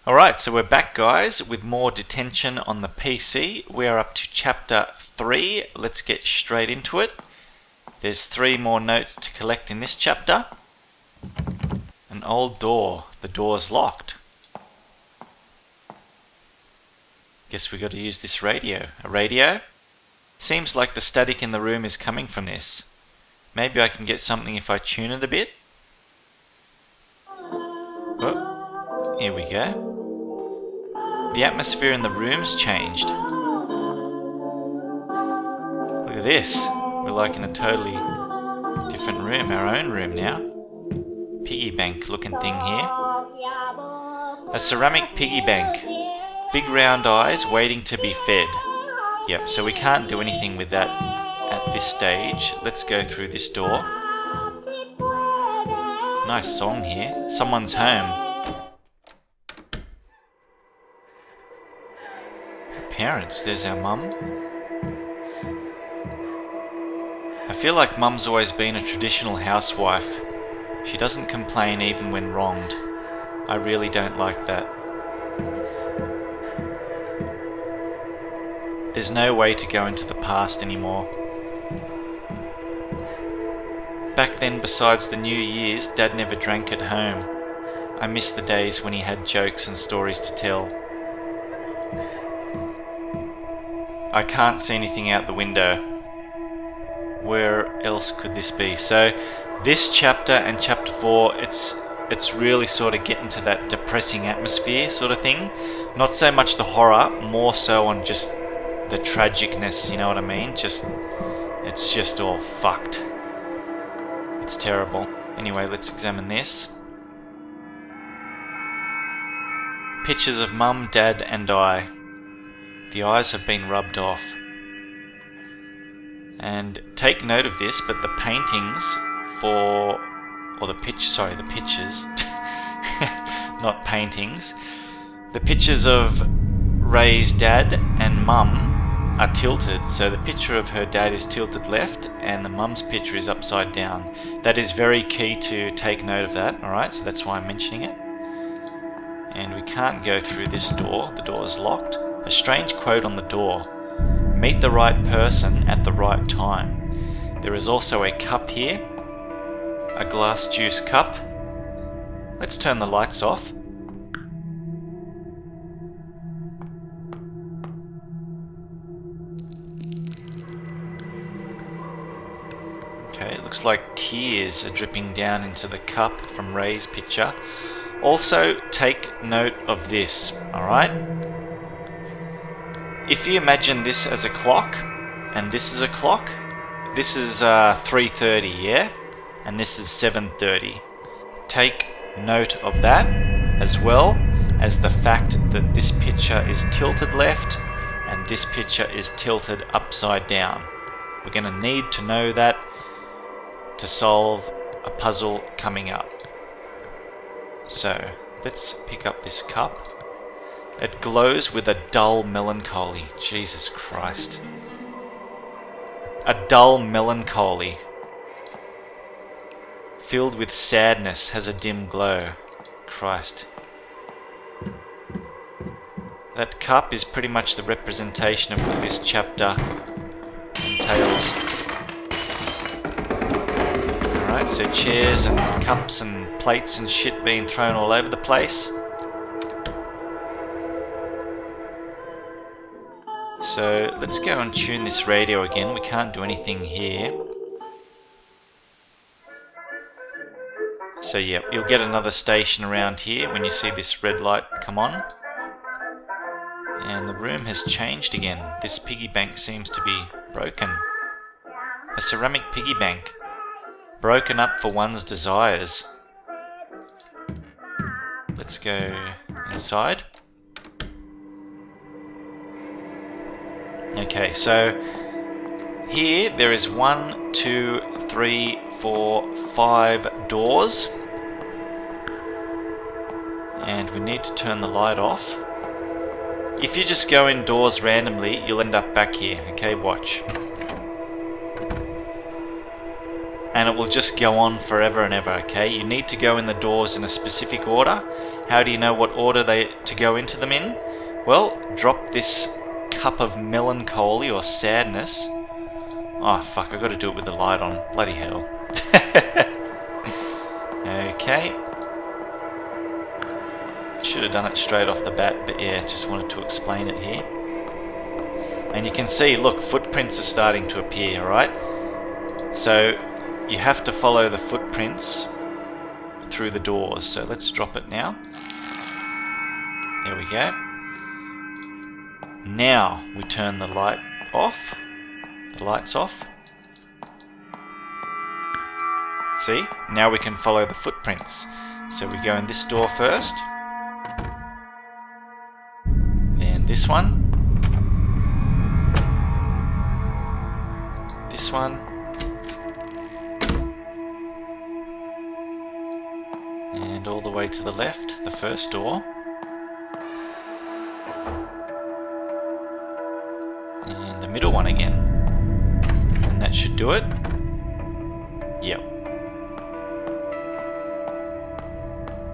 Alright, so we're back, guys, with more Detention on the PC. We are up to Chapter 3. Let's get straight into it. There's 3 more notes to collect in this chapter. An old door. The door's locked. Guess we got to use this radio. A radio? Seems like the static in the room is coming from this. Maybe I can get something if I tune it a bit. Oh, here we go. The atmosphere in the room's changed. Look at this. We're like in a totally different room, our own room now. Piggy bank looking thing here. A ceramic piggy bank. Big round eyes waiting to be fed. Yep, so we can't do anything with that at this stage. Let's go through this door. Nice song here. Someone's home. Parents, there's our mum. I feel like mum's always been a traditional housewife. She doesn't complain even when wronged. I really don't like that. There's no way to go into the past anymore. Back then, besides the New Year's, Dad never drank at home. I miss the days when he had jokes and stories to tell. I can't see anything out the window. Where else could this be? So this chapter and chapter 4, it's really sort of getting to that depressing atmosphere sort of thing. Not so much the horror, more so on just the tragicness, you know what I mean? It's just all fucked. It's terrible. Anyway, let's examine this. Pictures of Mum, Dad and I. The eyes have been rubbed off. And take note of this, but the paintings the pictures, not paintings. The pictures of Ray's dad and mum are tilted, so the picture of her dad is tilted left and the mum's picture is upside down. That is very key to take note of that, alright, so that's why I'm mentioning it. And we can't go through this door, the door is locked. A strange quote on the door. Meet the right person at the right time. There is also a cup here. A glass juice cup. Let's turn the lights off. Okay, it looks like tears are dripping down into the cup from Ray's picture. Also, take note of this, alright? If you imagine this as a clock, and this is a clock, this is 3:30, yeah? And this is 7:30. Take note of that, as well as the fact that this picture is tilted left, and this picture is tilted upside down. We're going to need to know that to solve a puzzle coming up. So, let's pick up this cup. It glows with a dull melancholy. Jesus Christ. A dull melancholy. Filled with sadness, has a dim glow. Christ. That cup is pretty much the representation of what this chapter entails. Alright, so chairs and cups and plates and shit being thrown all over the place. So let's go and tune this radio again. We can't do anything here. So yeah, you'll get another station around here when you see this red light come on. And the room has changed again. This piggy bank seems to be broken. A ceramic piggy bank. Broken up for one's desires. Let's go inside. Okay, so here there is 1, 2, 3, 4, 5 doors. And we need to turn the light off. If you just go indoors randomly, you'll end up back here. Okay, watch. and it will just go on forever and ever, okay? You need to go in the doors in a specific order. How do you know what order to go into them in? Well, drop this cup of melancholy or sadness. Oh fuck, I gotta do it with the light on. Bloody hell. Okay. Should have done it straight off the bat, but yeah, just wanted to explain it here. And you can see, look, footprints are starting to appear, alright? So you have to follow the footprints through the doors. So let's drop it now. There we go. Now we turn the light off. The light's off. See? Now we can follow the footprints. So we go in this door first. Then this one. This one. And all the way to the left, the first door. And the middle one again. And that should do it. Yep.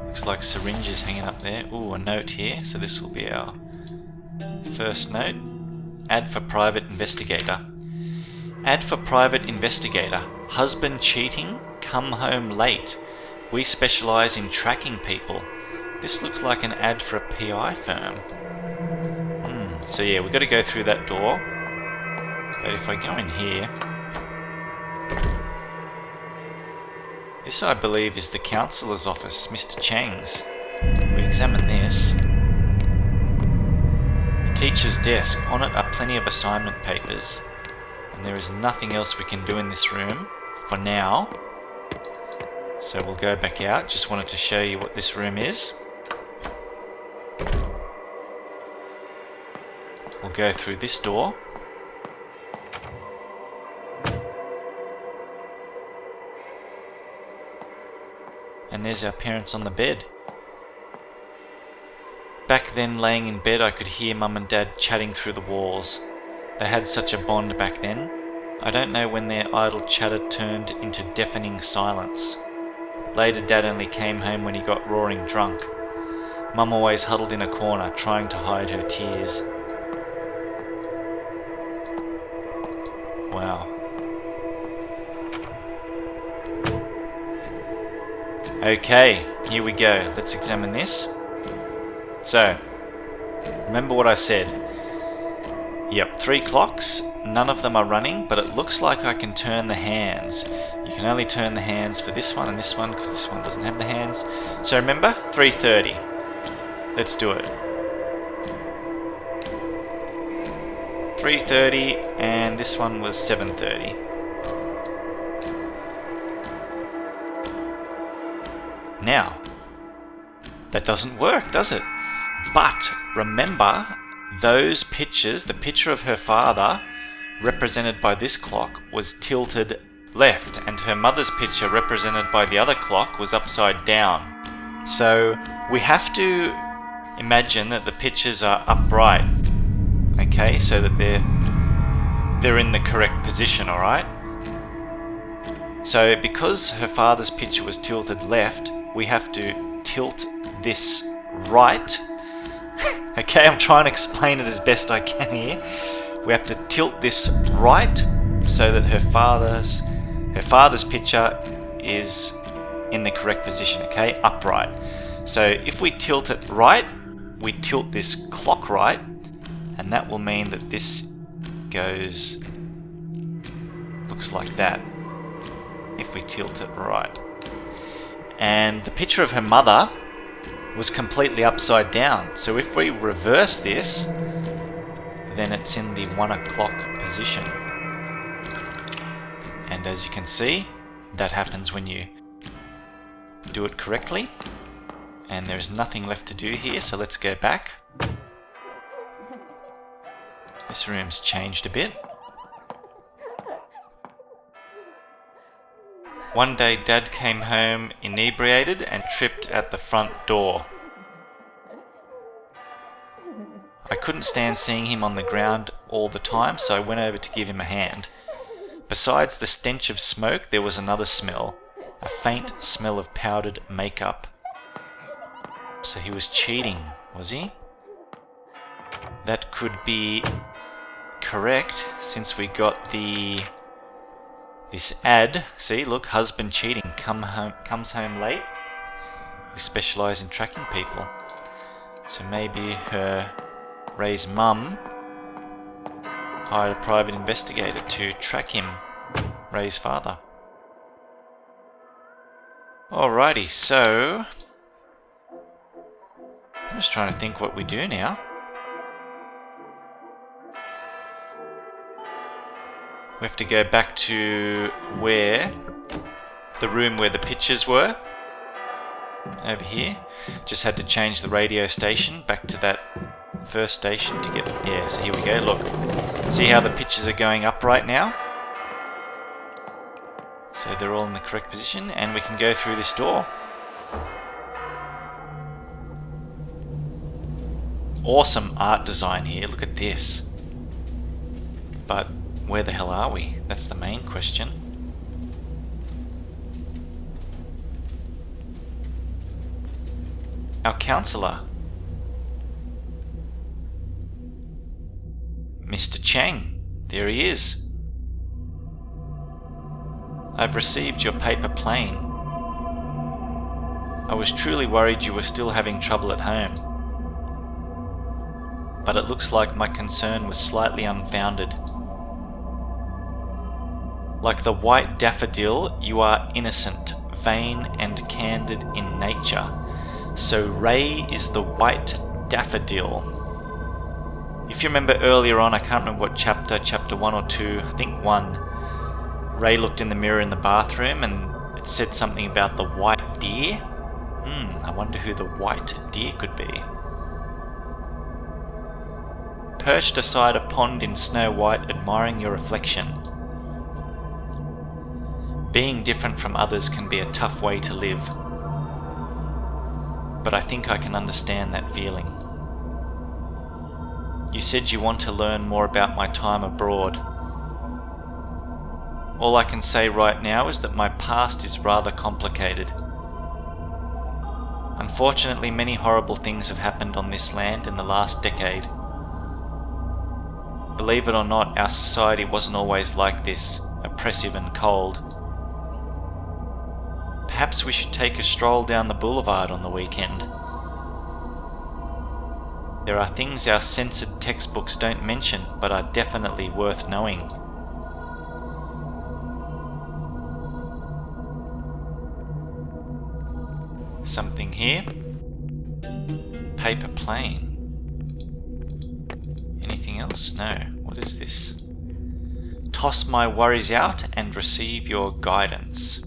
Looks like syringes hanging up there. Ooh, a note here. So this will be our first note. Ad for private investigator. Ad for private investigator. Husband cheating, come home late. We specialise in tracking people. This looks like an ad for a PI firm. So yeah, we've got to go through that door. But if I go in here... This, I believe, is the counsellor's office, Mr. Chang's. If we examine this... The teacher's desk. On it are plenty of assignment papers. And there is nothing else we can do in this room, for now. So we'll go back out. Just wanted to show you what this room is. We'll go through this door. And there's our parents on the bed. Back then, laying in bed, I could hear Mum and Dad chatting through the walls. They had such a bond back then. I don't know when their idle chatter turned into deafening silence. Later, Dad only came home when he got roaring drunk. Mum always huddled in a corner, trying to hide her tears. Wow. Okay, here we go. Let's examine this. So, remember what I said. Yep, 3 clocks. None of them are running, but it looks like I can turn the hands. You can only turn the hands for this one and this one, because this one doesn't have the hands. So remember, 3:30. Let's do it. 3:30, and this one was 7:30. Now, that doesn't work, does it? But remember, those pictures, the picture of her father, represented by this clock, was tilted left, and her mother's picture, represented by the other clock, was upside down. So we have to imagine that the pictures are upright, okay, so that they're in the correct position, alright? So because her father's picture was tilted left, we have to tilt this right. Okay, I'm trying to explain it as best I can here. We have to tilt this right so that her father's picture is in the correct position, okay, upright. So if we tilt it right, we tilt this clock right, and that will mean that this goes, looks like that, if we tilt it right. And the picture of her mother was completely upside down. So if we reverse this, then it's in the 1 o'clock position. And as you can see, that happens when you do it correctly. And there's nothing left to do here, so let's go back. This room's changed a bit. One day Dad came home inebriated and tripped at the front door. I couldn't stand seeing him on the ground all the time, so I went over to give him a hand. Besides the stench of smoke, there was another smell. A faint smell of powdered makeup. So he was cheating, was he? That could be correct, since we got this ad. See, look, husband cheating, comes home late. We specialise in tracking people. So maybe Ray's mum hired a private investigator to track him, Ray's father. Alrighty, so I'm just trying to think what we do now. We have to go back to the room where the pictures were. Over here. Just had to change the radio station back to that first station to get... Yeah, so here we go, look. See how the pictures are going up right now? So they're all in the correct position, and we can go through this door. Awesome art design here, look at this. But where the hell are we? That's the main question. Our counsellor, Mr. Chang, there he is. I've received your paper plane. I was truly worried you were still having trouble at home. But it looks like my concern was slightly unfounded. Like the white daffodil, you are innocent, vain and candid in nature. So Ray is the white daffodil. If you remember earlier on, I can't remember what chapter 1 or 2, I think 1, Ray looked in the mirror in the bathroom and it said something about the white deer. I wonder who the white deer could be. Perched aside a pond in Snow White, admiring your reflection. Being different from others can be a tough way to live. But I think I can understand that feeling. You said you want to learn more about my time abroad. All I can say right now is that my past is rather complicated. Unfortunately, many horrible things have happened on this land in the last decade. Believe it or not, our society wasn't always like this, oppressive and cold. Perhaps we should take a stroll down the boulevard on the weekend. There are things our censored textbooks don't mention, but are definitely worth knowing. Something here. Paper plane. Anything else? No. What is this? Toss my worries out and receive your guidance.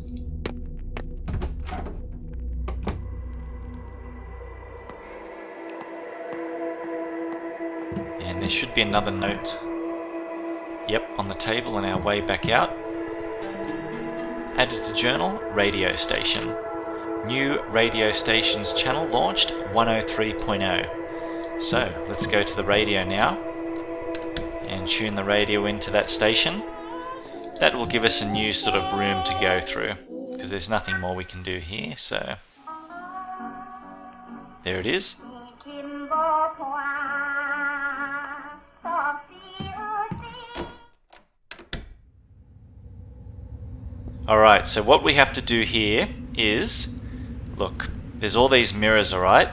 And there should be another note. Yep, on the table on our way back out. Added to journal, radio station. New radio stations channel launched 103.0. So let's go to the radio now and tune the radio into that station. That will give us a new sort of room to go through because there's nothing more we can do here. So there it is. Alright, so what we have to do here is, look, there's all these mirrors, alright?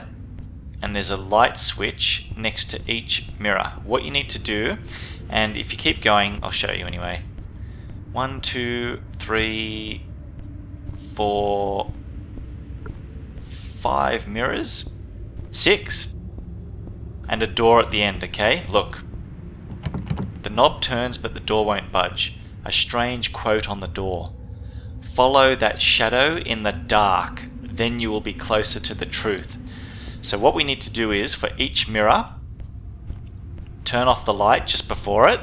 And there's a light switch next to each mirror. What you need to do, and if you keep going, I'll show you anyway. 1, 2, 3, 4, 5 mirrors, 6, and a door at the end, okay? Look, the knob turns but the door won't budge. A strange quote on the door. Follow that shadow in the dark, then you will be closer to the truth. So what we need to do is, for each mirror, turn off the light just before it,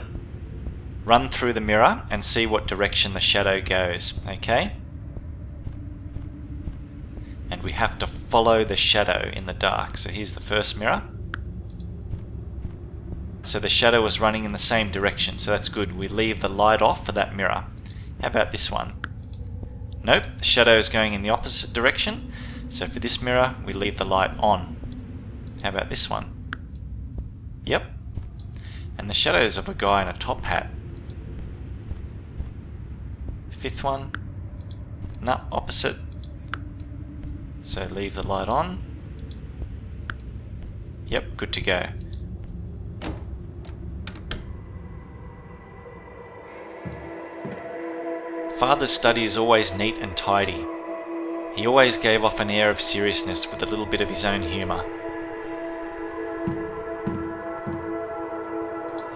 run through the mirror and see what direction the shadow goes, okay? And we have to follow the shadow in the dark. So here's the first mirror. So the shadow was running in the same direction, so that's good. We leave the light off for that mirror. How about this one? Nope, the shadow is going in the opposite direction. So for this mirror, we leave the light on. How about this one? Yep. And the shadow's of a guy in a top hat. Fifth one. No, opposite. So leave the light on. Yep, good to go. Father's study is always neat and tidy. He always gave off an air of seriousness with a little bit of his own humour.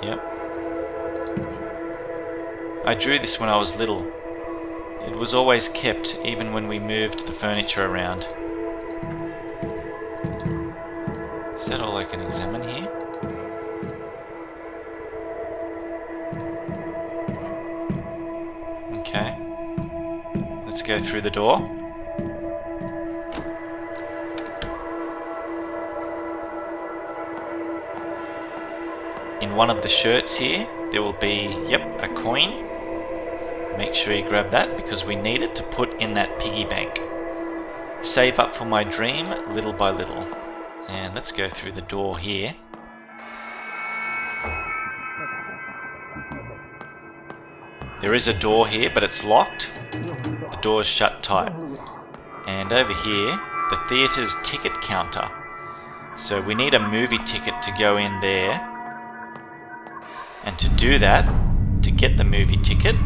Yep. I drew this when I was little. It was always kept, even when we moved the furniture around. Is that all I can examine here? Okay. Let's go through the door. In one of the shirts here, there will be, yep, a coin. Make sure you grab that because we need it to put in that piggy bank. Save up for my dream little by little. And let's go through the door here. There is a door here, but it's locked. The door is shut tight. And over here, the theatre's ticket counter. So we need a movie ticket to go in there. And to do that, to get the movie ticket,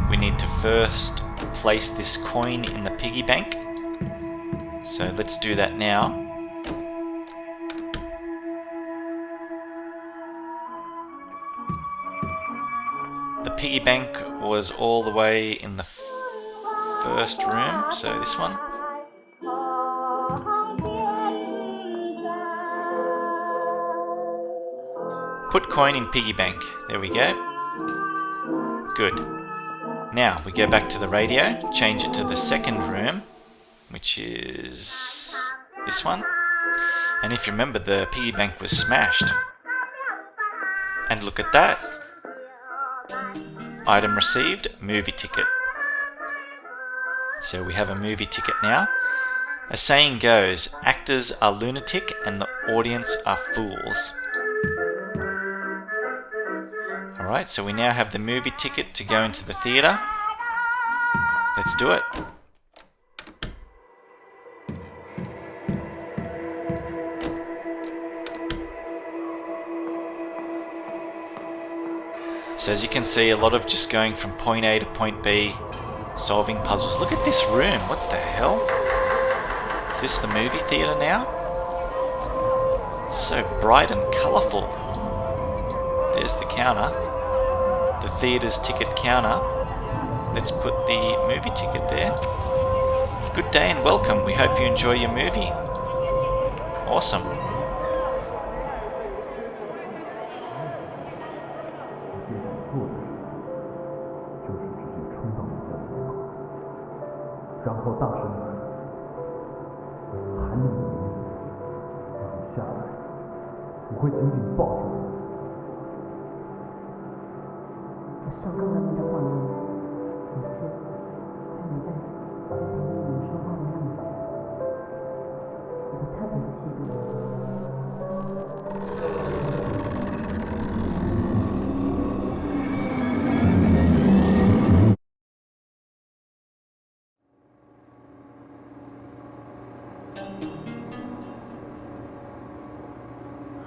we need to first place this coin in the piggy bank. So let's do that now. The piggy bank was all the way in the first room, so this one. Put coin in piggy bank. There we go. Good. Now we go back to the radio, change it to the second room, which is this one. And if you remember, the piggy bank was smashed. And look at that. Item received, movie ticket. So we have a movie ticket now. A saying goes, actors are lunatic and the audience are fools. Alright, so we now have the movie ticket to go into the theatre. Let's do it. So as you can see, a lot of just going from point A to point B, solving puzzles. Look at this room, what the hell? Is this the movie theatre now? It's so bright and colourful. There's the counter. The theatre's ticket counter. Let's put the movie ticket there. Good day and welcome. We hope you enjoy your movie. Awesome.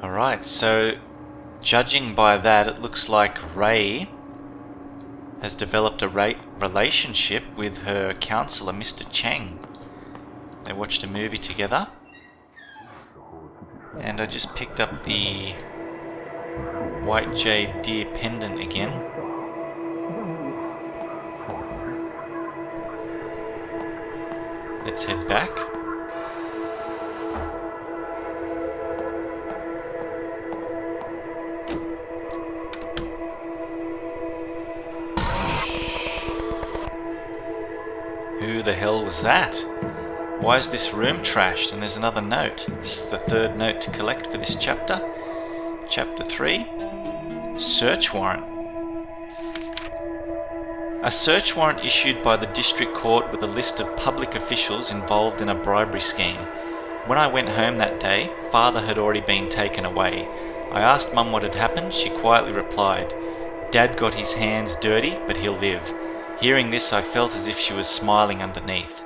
Alright, so judging by that, it looks like Ray has developed a relationship with her counsellor, Mr. Cheng. They watched a movie together. And I just picked up the white jade deer pendant again. Let's head back. Who the hell was that? Why is this room trashed? And there's another note. This is the third note to collect for this chapter. Chapter 3. Search warrant. A search warrant issued by the district court with a list of public officials involved in a bribery scheme. When I went home that day, Father had already been taken away. I asked Mum what had happened. She quietly replied, "Dad got his hands dirty, but he'll live." Hearing this, I felt as if she was smiling underneath.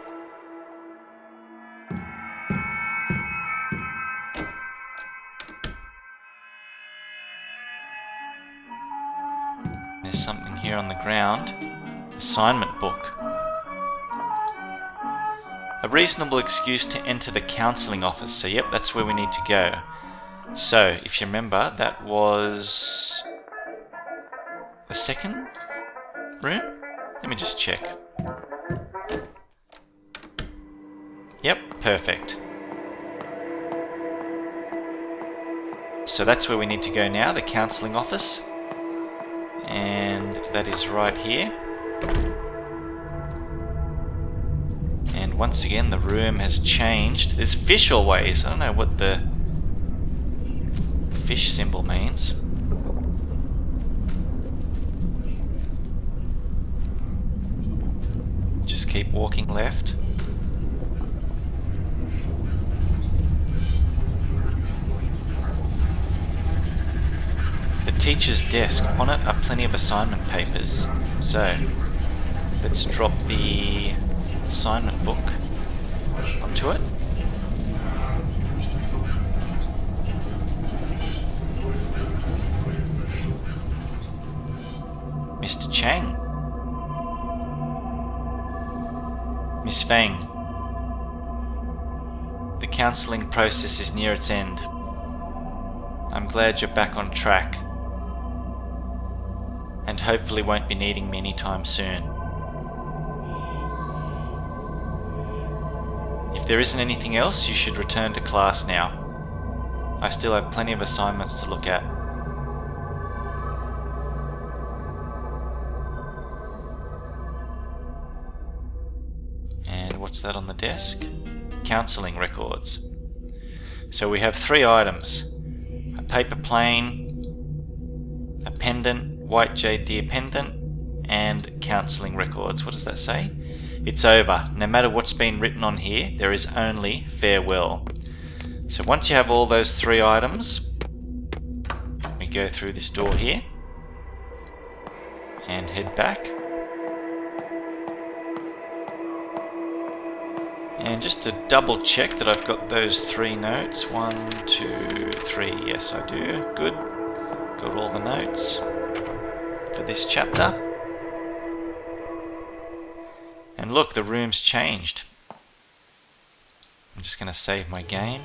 There's something here on the ground. Assignment book. A reasonable excuse to enter the counselling office. So yep, that's where we need to go. So, if you remember, that was the second room? Let me just check. Yep, perfect. So that's where we need to go now, the counselling office. And that is right here. And once again, the room has changed. There's fish always. I don't know what the fish symbol means. Just keep walking left. The teacher's desk. On it are plenty of assignment papers. So, let's drop the assignment book onto it. Mr. Chang. Miss Fang. The counselling process is near its end. I'm glad you're back on track. And hopefully won't be needing me anytime soon. If there isn't anything else, you should return to class now. I still have plenty of assignments to look at. And what's that on the desk? Counselling records. So we have 3 items. A paper plane, a pendant, white jade deer pendant, and counselling records. What does that say? It's over. No matter what's been written on here, there is only farewell. So once you have all those 3 items, we go through this door here and head back. And just to double check that I've got those 3 notes. 1, 2, 3. Yes, I do. Good. Got all the notes for this chapter. And look, the room's changed. I'm just going to save my game.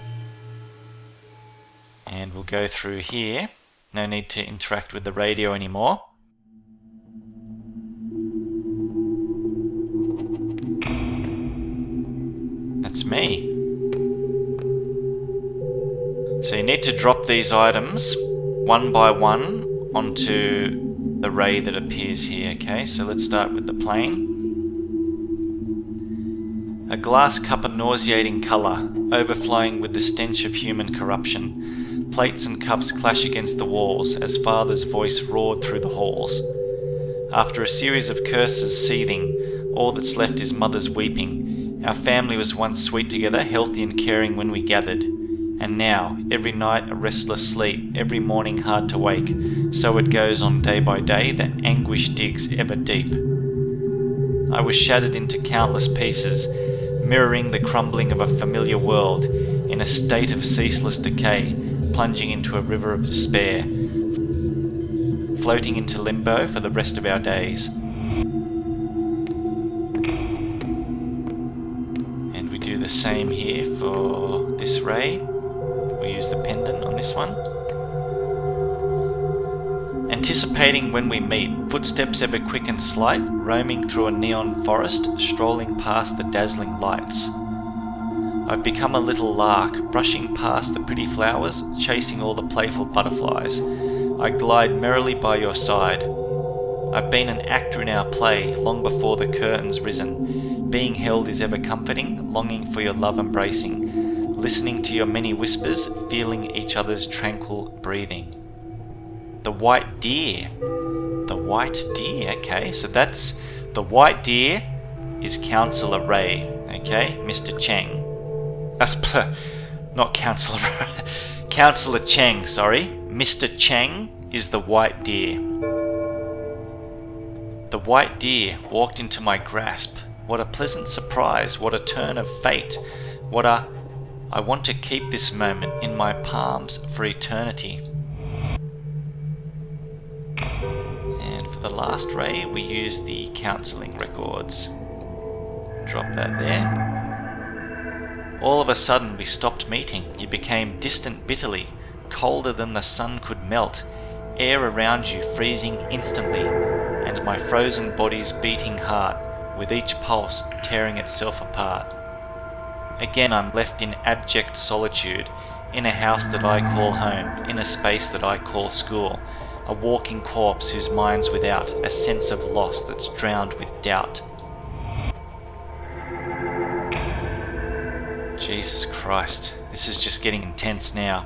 And we'll go through here. No need to interact with the radio anymore. That's me. So you need to drop these items one by one onto the ray that appears here. Okay, so let's start with the plane. A glass cup of nauseating colour, overflowing with the stench of human corruption. Plates and cups clash against the walls as Father's voice roared through the halls. After a series of curses seething, all that's left is Mother's weeping. Our family was once sweet together, healthy and caring when we gathered. And now, every night a restless sleep, every morning hard to wake. So it goes on day by day, that anguish digs ever deep. I was shattered into countless pieces, mirroring the crumbling of a familiar world, in a state of ceaseless decay, plunging into a river of despair, floating into limbo for the rest of our days. And we do the same here for this ray. We use the pendant on this one. Anticipating when we meet, footsteps ever quick and slight, roaming through a neon forest, strolling past the dazzling lights. I've become a little lark, brushing past the pretty flowers, chasing all the playful butterflies. I glide merrily by your side. I've been an actor in our play, long before the curtain's risen. Being held is ever comforting, longing for your love embracing, listening to your many whispers, feeling each other's tranquil breathing. The white deer. The white deer, okay, so that's The white deer is Councillor Ray, okay? Mr. Cheng. Not Councillor Councillor Cheng, sorry. Mr. Cheng is the white deer. The white deer walked into my grasp. What a pleasant surprise, what a turn of fate, I want to keep this moment in my palms for eternity. And for the last ray, we use the counselling records. Drop that there. All of a sudden we stopped meeting. You became distant bitterly, colder than the sun could melt, air around you freezing instantly, and my frozen body's beating heart, with each pulse tearing itself apart. Again I'm left in abject solitude, in a house that I call home, in a space that I call school, a walking corpse whose mind's without, a sense of loss that's drowned with doubt. Jesus Christ, this is just getting intense now.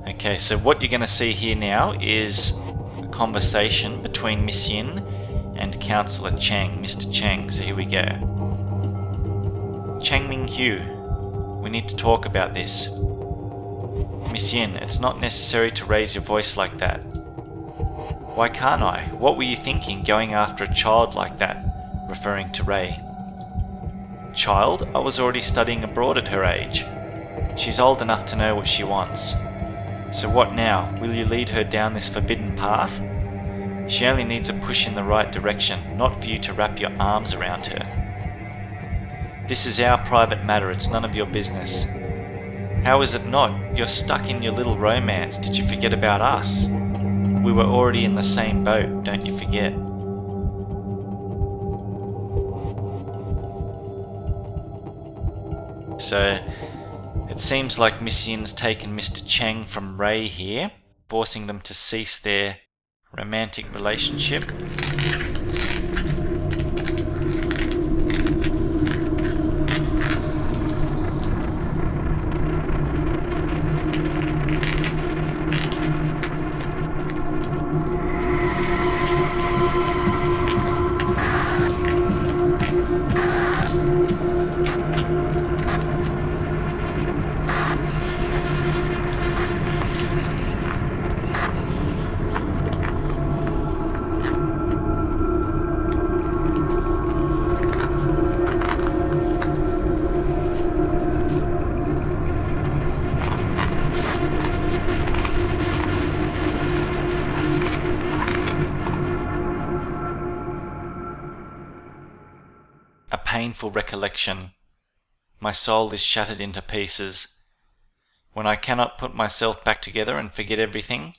Okay, so what you're going to see here now is a conversation between Miss Yin and Councillor Cheng, Mr. Cheng. So here we go. Cheng Ming Hu, we need to talk about this. Miss Yin, it's not necessary to raise your voice like that. Why can't I? What were you thinking going after a child like that? Referring to Ray. Child? I was already studying abroad at her age. She's old enough to know what she wants. So what now? Will you lead her down this forbidden path? She only needs a push in the right direction, not for you to wrap your arms around her. This is our private matter, it's none of your business. How is it not? You're stuck in your little romance. Did you forget about us? We were already in the same boat, don't you forget. So, it seems like Miss Yin's taken Mr. Cheng from Ray here, forcing them to cease their romantic relationship. A painful recollection. My soul is shattered into pieces. When I cannot put myself back together and forget everything,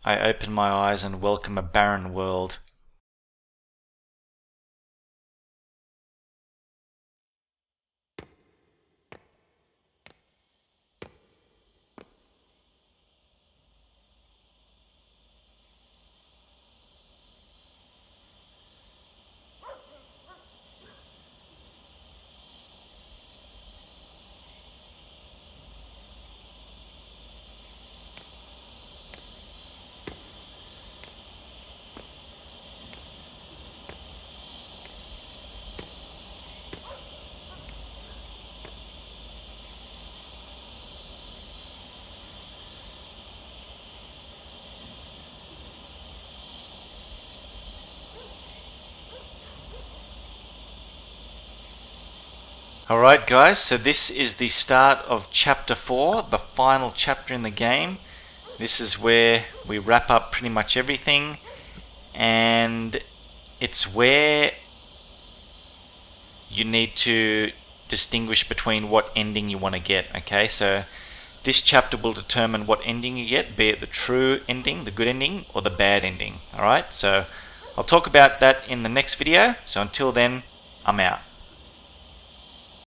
I open my eyes and welcome a barren world. Alright guys, so this is the start of Chapter 4, the final chapter in the game. This is where we wrap up pretty much everything, and it's where you need to distinguish between what ending you want to get, okay? So this chapter will determine what ending you get, be it the true ending, the good ending, or the bad ending, alright? So I'll talk about that in the next video, so until then, I'm out.